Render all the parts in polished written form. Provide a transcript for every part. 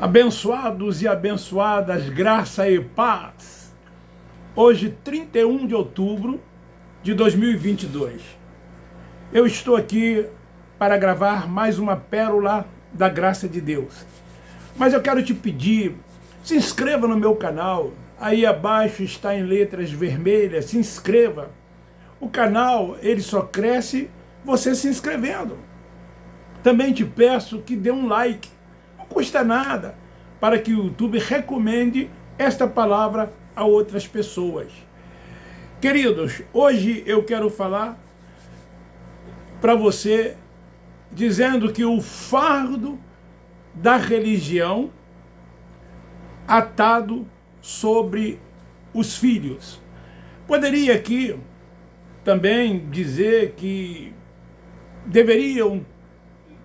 Abençoados e abençoadas, graça e paz. Hoje, 31 de outubro de 2022. Eu estou aqui para gravar mais uma pérola da graça de Deus. Mas eu quero te pedir, se inscreva no meu canal. Aí abaixo está em letras vermelhas, se inscreva. O canal, ele só cresce você se inscrevendo. Também te peço que dê um like. Não custa nada, para que o YouTube recomende esta palavra a outras pessoas. Queridos, hoje eu quero falar para você, dizendo que o fardo da religião atado sobre os filhos. Poderia aqui também dizer que deveriam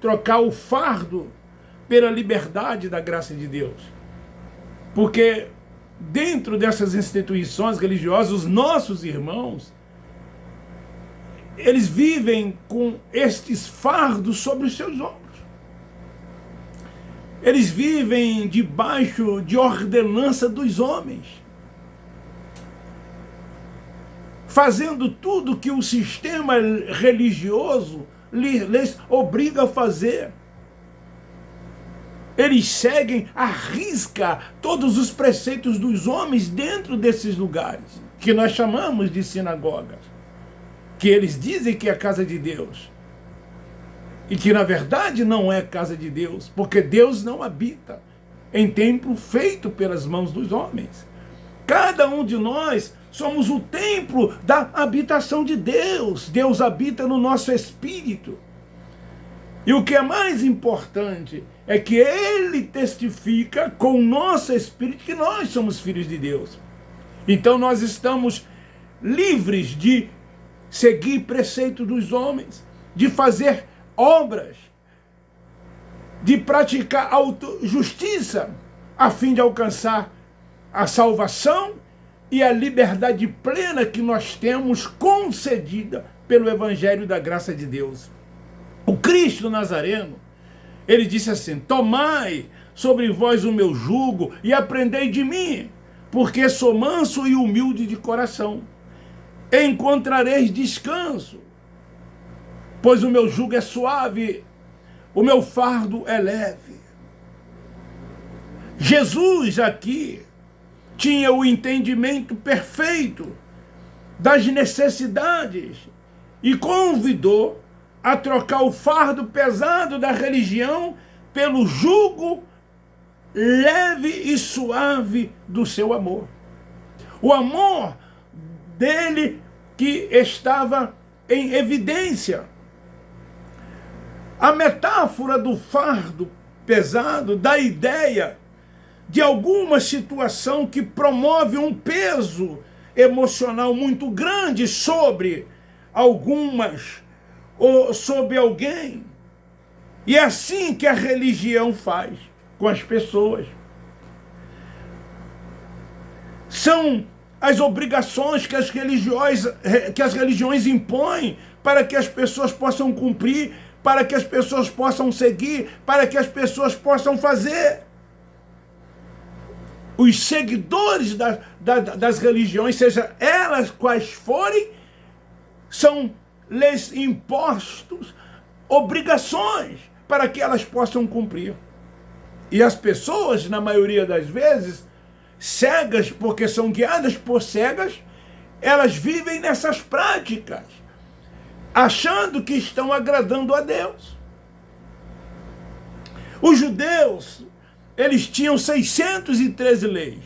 trocar o fardo pela liberdade da graça de Deus. Porque dentro dessas instituições religiosas, os nossos irmãos, eles vivem com estes fardos sobre os seus ombros. Eles vivem debaixo de ordenança dos homens, fazendo tudo que o sistema religioso lhes obriga a fazer. Eles seguem à risca todos os preceitos dos homens dentro desses lugares, que nós chamamos de sinagogas, que eles dizem que é a casa de Deus, e que na verdade não é casa de Deus, porque Deus não habita em templo feito pelas mãos dos homens. Cada um de nós somos o templo da habitação de Deus. Deus habita no nosso espírito. E o que é mais importante é que Ele testifica com o nosso espírito que nós somos filhos de Deus. Então nós estamos livres de seguir preceito dos homens, de fazer obras, de praticar justiça, a fim de alcançar a salvação e a liberdade plena que nós temos concedida pelo Evangelho da graça de Deus. O Cristo Nazareno, ele disse assim: tomai sobre vós o meu jugo e aprendei de mim, porque sou manso e humilde de coração. Encontrareis descanso, pois o meu jugo é suave, o meu fardo é leve. Jesus aqui tinha o entendimento perfeito das necessidades e convidou a trocar o fardo pesado da religião pelo jugo leve e suave do seu amor. O amor dele que estava em evidência. A metáfora do fardo pesado dá ideia de alguma situação que promove um peso emocional muito grande sobre algumas ou sobre alguém. E é assim que a religião faz com as pessoas. São as obrigações que as religiões impõem para que as pessoas possam cumprir, para que as pessoas possam seguir, para que as pessoas possam fazer. Os seguidores das religiões, seja elas quais forem, são-lhes impostos obrigações para que elas possam cumprir. E as pessoas, na maioria das vezes, cegas, porque são guiadas por cegas, elas vivem nessas práticas, achando que estão agradando a Deus. Os judeus, eles tinham 613 leis.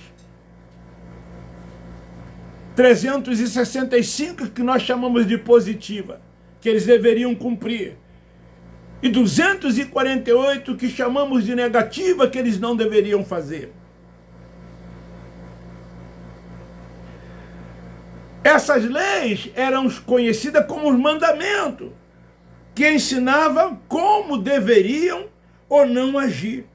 365 que nós chamamos de positiva, que eles deveriam cumprir. E 248 que chamamos de negativa, que eles não deveriam fazer. Essas leis eram conhecidas como os mandamentos, que ensinavam como deveriam ou não agir.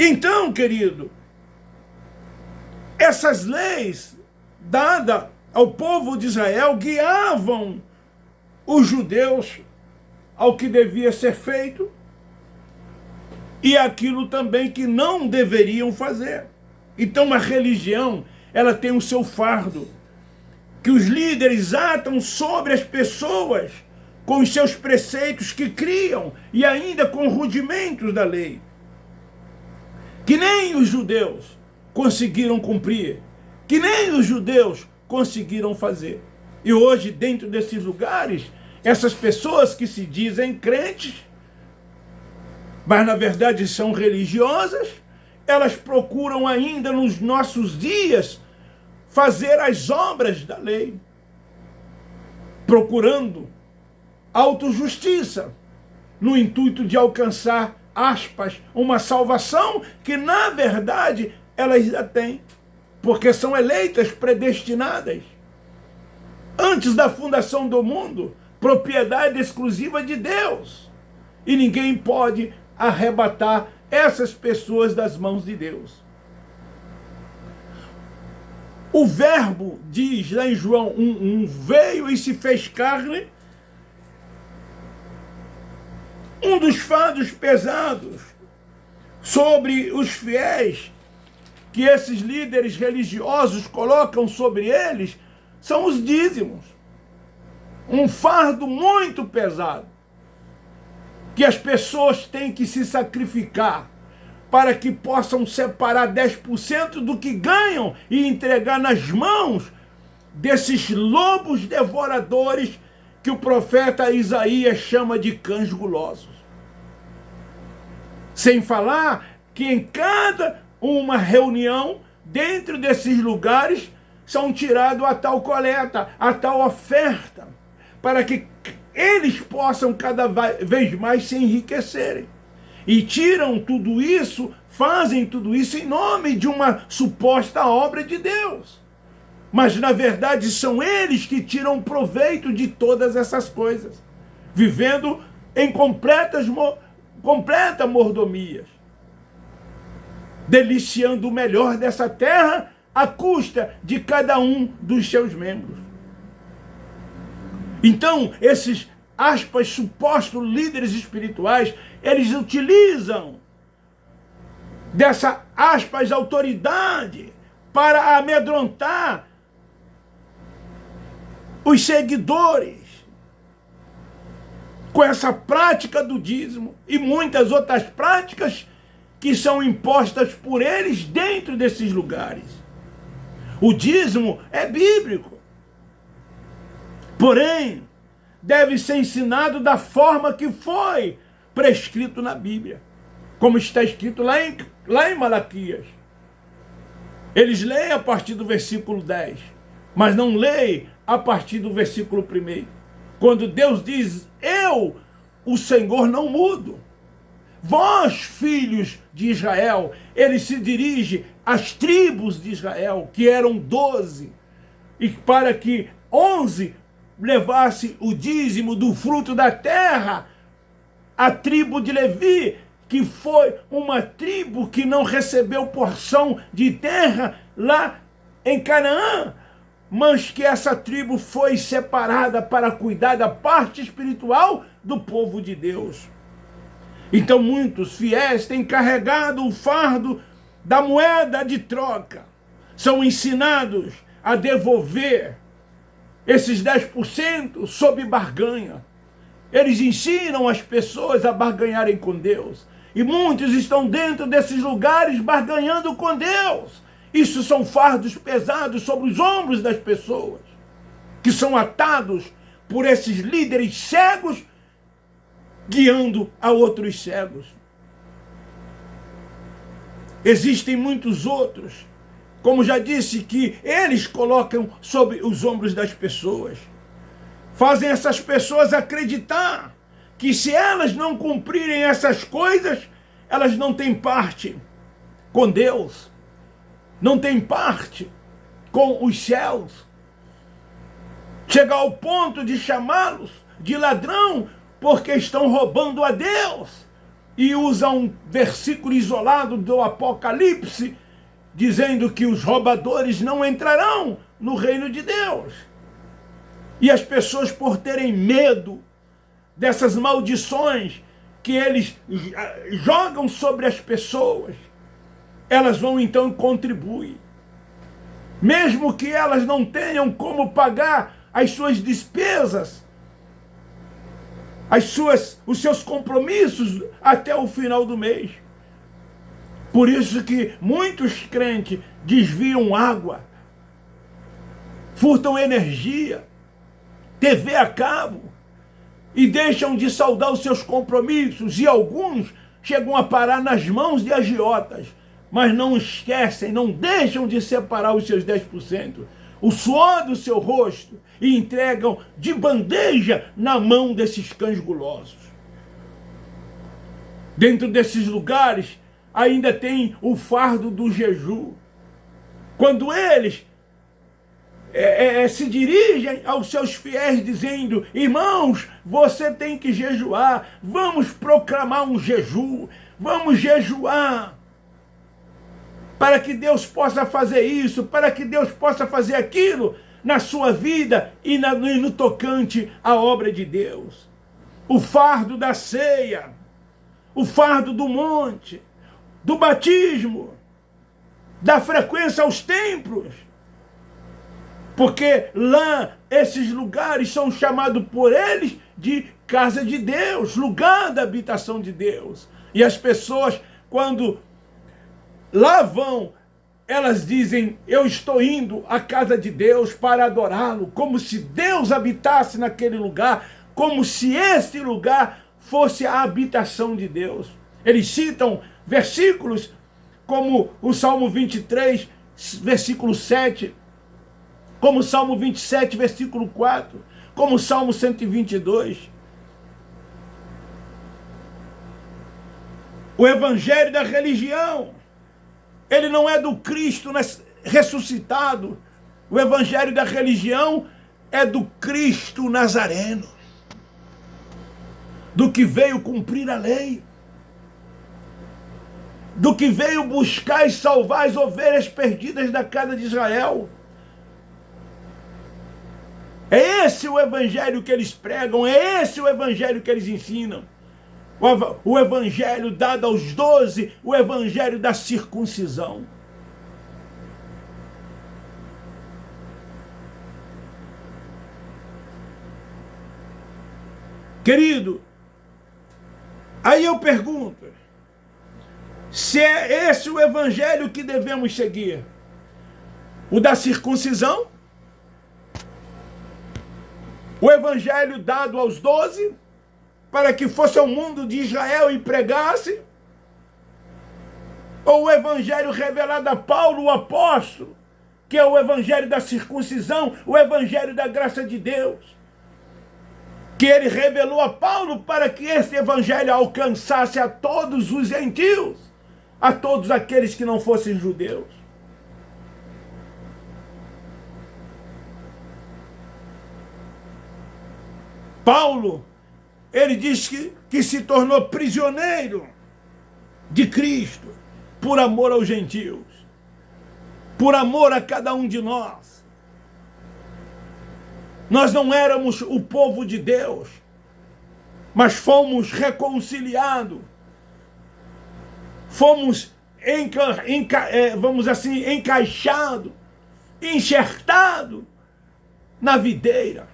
Então, querido, essas leis dadas ao povo de Israel guiavam os judeus ao que devia ser feito e aquilo também que não deveriam fazer. Então a religião, ela tem o seu fardo, que os líderes atam sobre as pessoas com os seus preceitos que criam e ainda com rudimentos da lei, que nem os judeus conseguiram cumprir, que nem os judeus conseguiram fazer. E hoje, dentro desses lugares, essas pessoas que se dizem crentes, mas na verdade são religiosas, elas procuram ainda nos nossos dias fazer as obras da lei, procurando autojustiça, no intuito de alcançar, aspas, uma salvação que na verdade elas já têm, porque são eleitas, predestinadas, antes da fundação do mundo, propriedade exclusiva de Deus. E ninguém pode arrebatar essas pessoas das mãos de Deus. O verbo diz lá em João 1:1, veio e se fez carne. Um dos fardos pesados sobre os fiéis que esses líderes religiosos colocam sobre eles são os dízimos. Um fardo muito pesado que as pessoas têm que se sacrificar para que possam separar 10% do que ganham e entregar nas mãos desses lobos devoradores que o profeta Isaías chama de cães gulosos. Sem falar que em cada uma reunião, dentro desses lugares, são tirados a tal coleta, a tal oferta, para que eles possam cada vez mais se enriquecerem. E tiram tudo isso, fazem tudo isso em nome de uma suposta obra de Deus. Mas na verdade são eles que tiram proveito de todas essas coisas, vivendo em completa mordomia, deliciando o melhor dessa terra à custa de cada um dos seus membros. Então, esses, aspas, supostos líderes espirituais, eles utilizam dessa, aspas, autoridade para amedrontar os seguidores com essa prática do dízimo e muitas outras práticas que são impostas por eles dentro desses lugares. O dízimo é bíblico, porém, deve ser ensinado da forma que foi prescrito na Bíblia, como está escrito lá em Malaquias. Eles leem a partir do versículo 10, mas não leem a partir do versículo 1. Quando Deus diz, eu, o Senhor, não mudo. Vós, filhos de Israel, ele se dirige às tribos de Israel, que eram 12, e para que 11 levasse o dízimo do fruto da terra, a tribo de Levi, que foi uma tribo que não recebeu porção de terra lá em Canaã, mas que essa tribo foi separada para cuidar da parte espiritual do povo de Deus. Então muitos fiéis têm carregado o fardo da moeda de troca, são ensinados a devolver esses 10% sob barganha. Eles ensinam as pessoas a barganharem com Deus. E muitos estão dentro desses lugares barganhando com Deus. Isso são fardos pesados sobre os ombros das pessoas, que são atados por esses líderes cegos, guiando a outros cegos. Existem muitos outros, como já disse, que eles colocam sobre os ombros das pessoas. Fazem essas pessoas acreditar que se elas não cumprirem essas coisas, elas não têm parte com Deus, não têm parte com os céus. Chega ao ponto de chamá-los de ladrão porque estão roubando a Deus. E usa um versículo isolado do Apocalipse, dizendo que os roubadores não entrarão no reino de Deus. E as pessoas, por terem medo dessas maldições que eles jogam sobre as pessoas, elas vão então contribuir. Mesmo que elas não tenham como pagar as suas despesas, os seus compromissos até o final do mês. Por isso que muitos crentes desviam água, furtam energia, TV a cabo, e deixam de saldar os seus compromissos, e alguns chegam a parar nas mãos de agiotas, mas não esquecem, não deixam de separar os seus 10%, o suor do seu rosto, e entregam de bandeja na mão desses cães gulosos. Dentro desses lugares ainda tem o fardo do jejum. Quando eles se dirigem aos seus fiéis dizendo: irmãos, você tem que jejuar, vamos proclamar um jejum, vamos jejuar, para que Deus possa fazer isso, para que Deus possa fazer aquilo na sua vida e no tocante à obra de Deus. O fardo da ceia, o fardo do monte, do batismo, da frequência aos templos, porque lá esses lugares são chamados por eles de casa de Deus, lugar da habitação de Deus. E as pessoas, quando lá vão, elas dizem: eu estou indo à casa de Deus para adorá-lo, como se Deus habitasse naquele lugar, como se esse lugar fosse a habitação de Deus. Eles citam versículos como o Salmo 23, versículo 7, como o Salmo 27, versículo 4, como o Salmo 122. O evangelho da religião, ele não é do Cristo ressuscitado. O evangelho da religião é do Cristo Nazareno, do que veio cumprir a lei, do que veio buscar e salvar as ovelhas perdidas da casa de Israel. É esse o evangelho que eles pregam, é esse o evangelho que eles ensinam. O evangelho dado aos 12, o evangelho da circuncisão. Querido, aí eu pergunto, se é esse o evangelho que devemos seguir, o da circuncisão, o evangelho dado aos 12, para que fosse ao mundo de Israel e pregasse, ou o evangelho revelado a Paulo, o apóstolo, que é o evangelho da circuncisão, o evangelho da graça de Deus, que ele revelou a Paulo para que esse evangelho alcançasse a todos os gentios, a todos aqueles que não fossem judeus. Paulo, ele diz que se tornou prisioneiro de Cristo por amor aos gentios, por amor a cada um de nós. Nós não éramos o povo de Deus, mas fomos reconciliados, fomos, vamos assim, encaixados, enxertados na videira.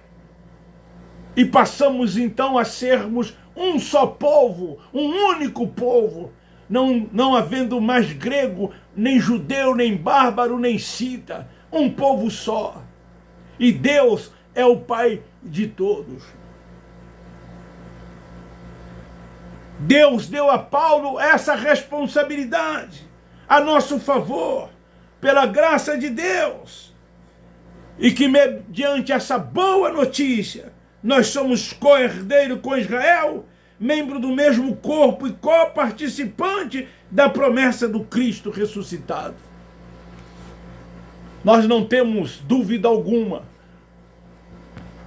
E passamos então a sermos um só povo, um único povo, não havendo mais grego, nem judeu, nem bárbaro, nem cita, um povo só. E Deus é o Pai de todos. Deus deu a Paulo essa responsabilidade a nosso favor, pela graça de Deus. E que mediante essa boa notícia, nós somos co-herdeiro com Israel, membro do mesmo corpo e co-participante da promessa do Cristo ressuscitado. Nós não temos dúvida alguma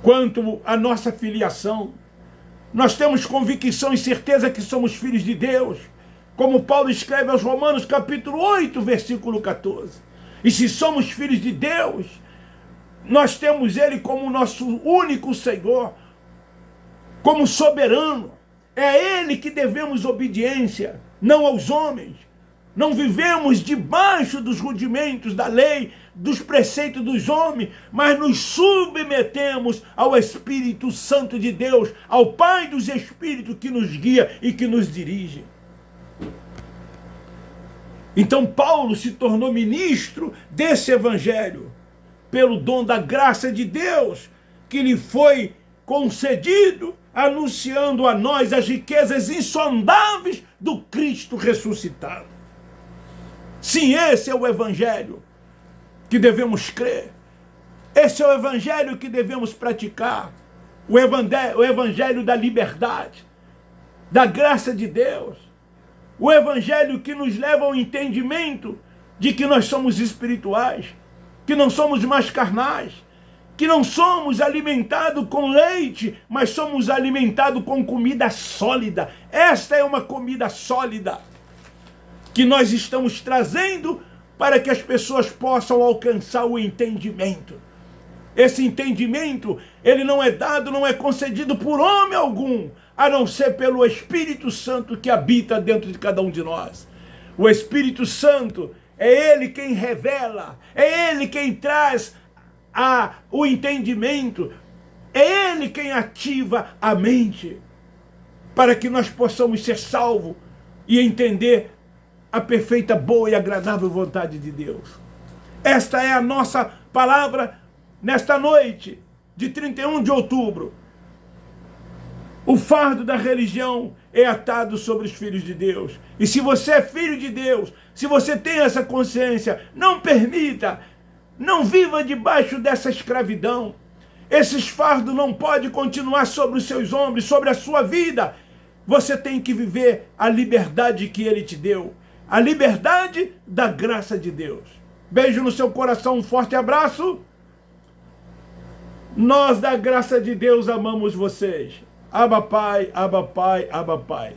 quanto à nossa filiação. Nós temos convicção e certeza que somos filhos de Deus, como Paulo escreve aos Romanos, capítulo 8, versículo 14. E se somos filhos de Deus, nós temos Ele como nosso único Senhor. como soberano. É a Ele que devemos obediência, não aos homens. Não vivemos debaixo dos rudimentos da lei, dos preceitos dos homens, mas nos submetemos ao Espírito Santo de Deus, ao Pai dos Espíritos que nos guia e que nos dirige. Então Paulo se tornou ministro desse evangelho, pelo dom da graça de Deus, que lhe foi concedido, anunciando a nós as riquezas insondáveis do Cristo ressuscitado. Sim, esse é o evangelho que devemos crer. Esse é o evangelho que devemos praticar. O evangelho da liberdade, da graça de Deus. O evangelho que nos leva ao entendimento de que nós somos espirituais, que não somos mais carnais, que não somos alimentados com leite, mas somos alimentados com comida sólida. Esta é uma comida sólida que nós estamos trazendo para que as pessoas possam alcançar o entendimento. Esse entendimento, ele não é dado, não é concedido por homem algum, a não ser pelo Espírito Santo que habita dentro de cada um de nós. O Espírito Santo é Ele quem revela, é Ele quem traz o entendimento, é Ele quem ativa a mente, para que nós possamos ser salvos e entender a perfeita, boa e agradável vontade de Deus. Esta é a nossa palavra nesta noite de 31 de outubro. O fardo da religião é atado sobre os filhos de Deus. E se você é filho de Deus, se você tem essa consciência, não permita, não viva debaixo dessa escravidão. Esses fardos não podem continuar sobre os seus ombros, sobre a sua vida. Você tem que viver a liberdade que Ele te deu. A liberdade da graça de Deus. Beijo no seu coração, um forte abraço. Nós da graça de Deus amamos vocês. Abba Pai, Abba Pai, Abba Pai.